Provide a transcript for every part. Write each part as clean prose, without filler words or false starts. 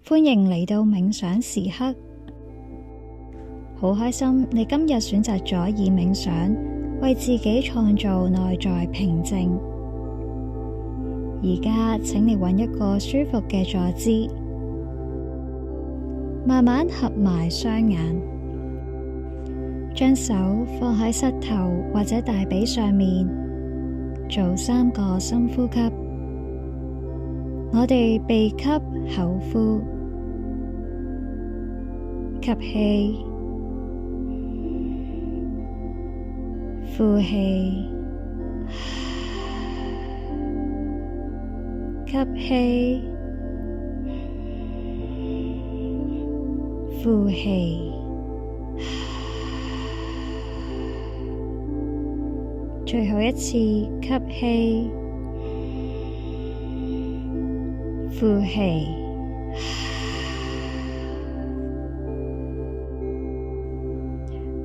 歡迎嚟到冥想時刻，好開心你今日選擇咗以冥想為自己創造內在平靜。而家請你揾一個舒服嘅坐姿，慢慢合埋雙眼，將手放喺膝頭或者大髀上面，做3個深呼吸。我哋鼻吸口呼，吸氣，呼氣，吸氣，呼氣。最後一次吸氣，呼氣。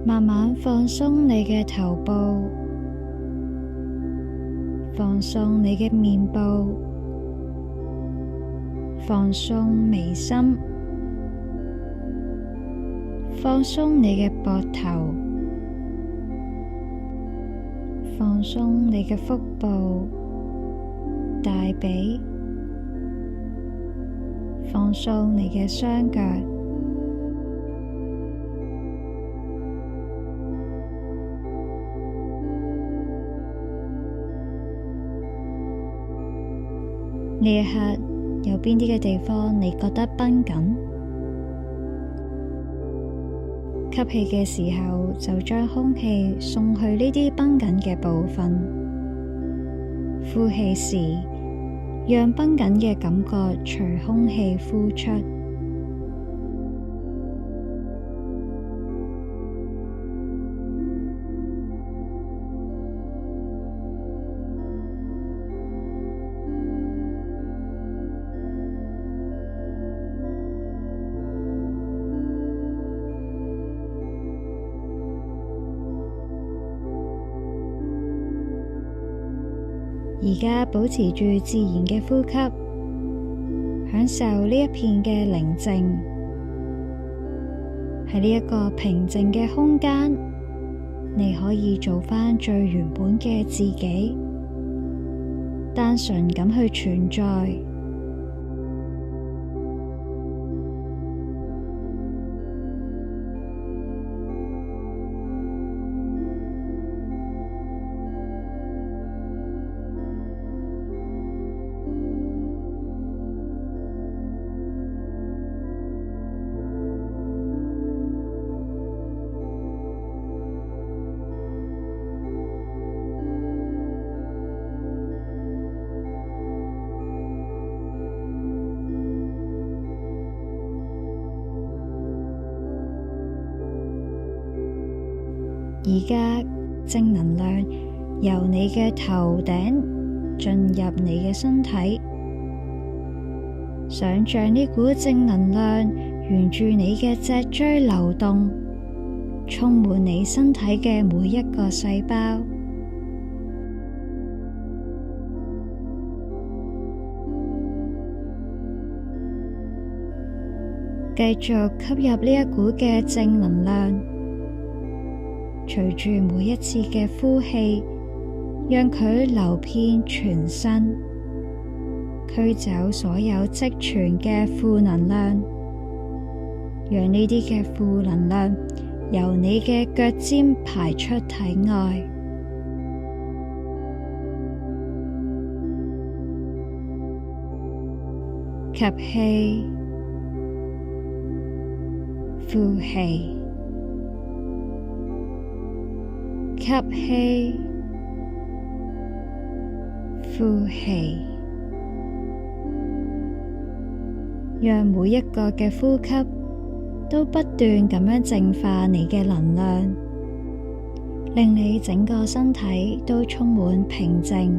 慢慢放鬆你嘅頭部，放鬆你嘅面部，放鬆眉心，放鬆你嘅膊頭，放鬆你嘅腹部、大髀，放鬆你嘅雙腳。呢一刻有邊啲嘅地方你覺得繃緊？吸氣嘅時候就將空氣送去呢啲繃緊嘅部分，呼氣時讓繃緊嘅感覺隨空氣呼出。而家保持住自然嘅呼吸，享受呢一片嘅寧靜。喺呢一個平靜嘅空間，你可以做返最原本嘅自己，單純咁去存在。而家正能量由你嘅頭頂進入你嘅身體，想像呢股正能量沿住你嘅脊椎流動，充滿你身體嘅每一個細胞。繼續吸入呢一股嘅正能量，隨住每一次嘅呼氣，讓佢流遍全身，驅走所有積存嘅負能量，讓呢啲嘅負能量由你嘅腳尖排出體外。吸氣，呼氣。吸氣，呼氣，讓每一個嘅呼吸都不斷咁樣淨化你嘅能量，令你整個身體都充滿平靜。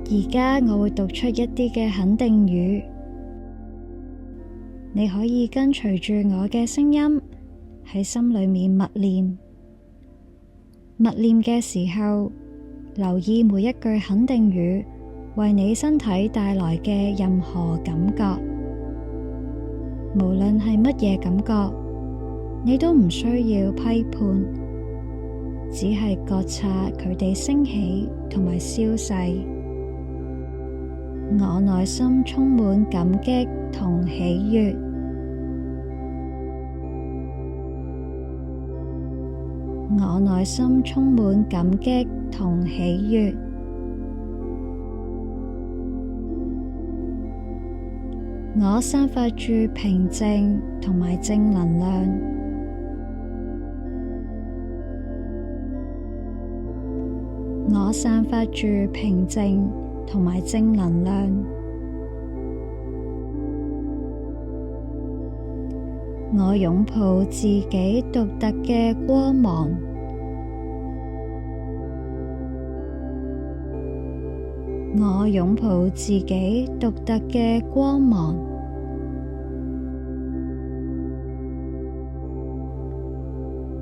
而家我會讀出一啲嘅肯定語，你可以跟隨住我嘅聲音喺心裏面默念。默念嘅時候，留意每一句肯定語為你身體帶來嘅任何感覺，無論係乜嘢感覺，你都唔需要批判，只係覺察佢哋升起同埋消逝。我內心充滿感激同喜悅。我內心充滿感激同喜悅。我散發住平靜同埋正能量。我散發住平靜同埋正能量。我擁抱自己獨特嘅光芒。我擁抱自己獨特嘅光芒。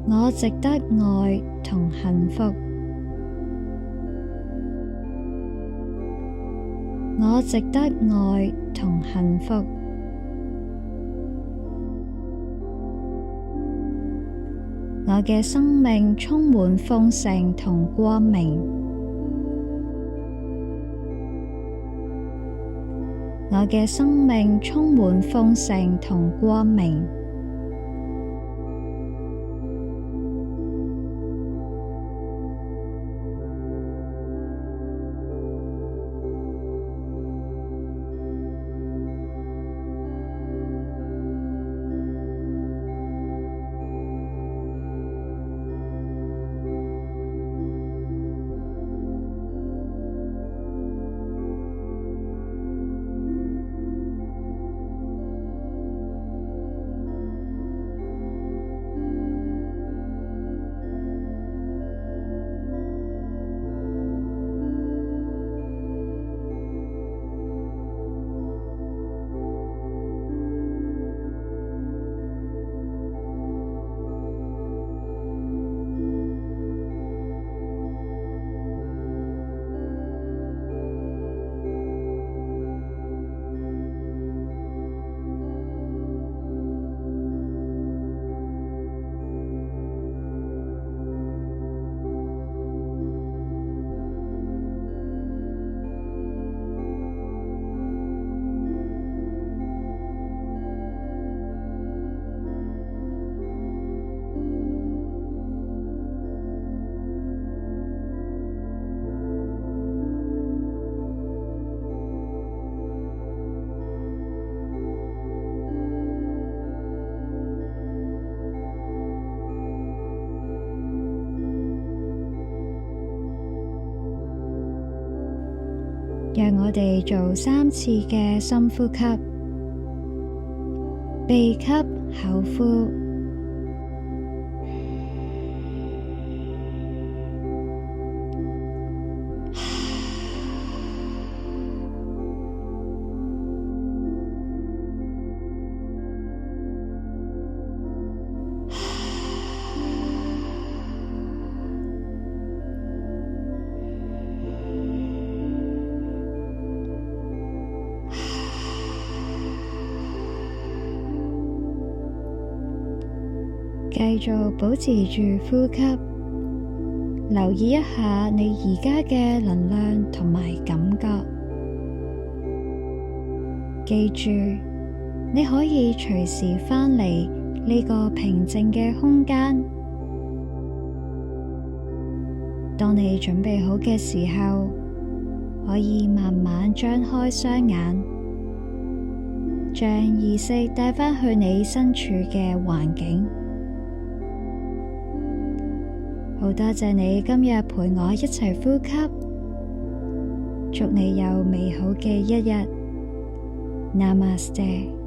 我值得愛同幸福。我值得愛同幸福。我嘅生命充滿豐盛同光明。我嘅生命充滿豐盛同光明。讓我哋做3次嘅深呼吸，鼻吸口呼，繼續保持住呼吸，留意一下你而家嘅能量同埋感覺。記住，你可以隨時返嚟呢個平靜嘅空間。當你準備好嘅時候，可以慢慢張開雙眼，將意識帶返去你身處嘅環境。好多謝你今日陪我一齊呼吸，祝你有美好嘅一日。Namaste。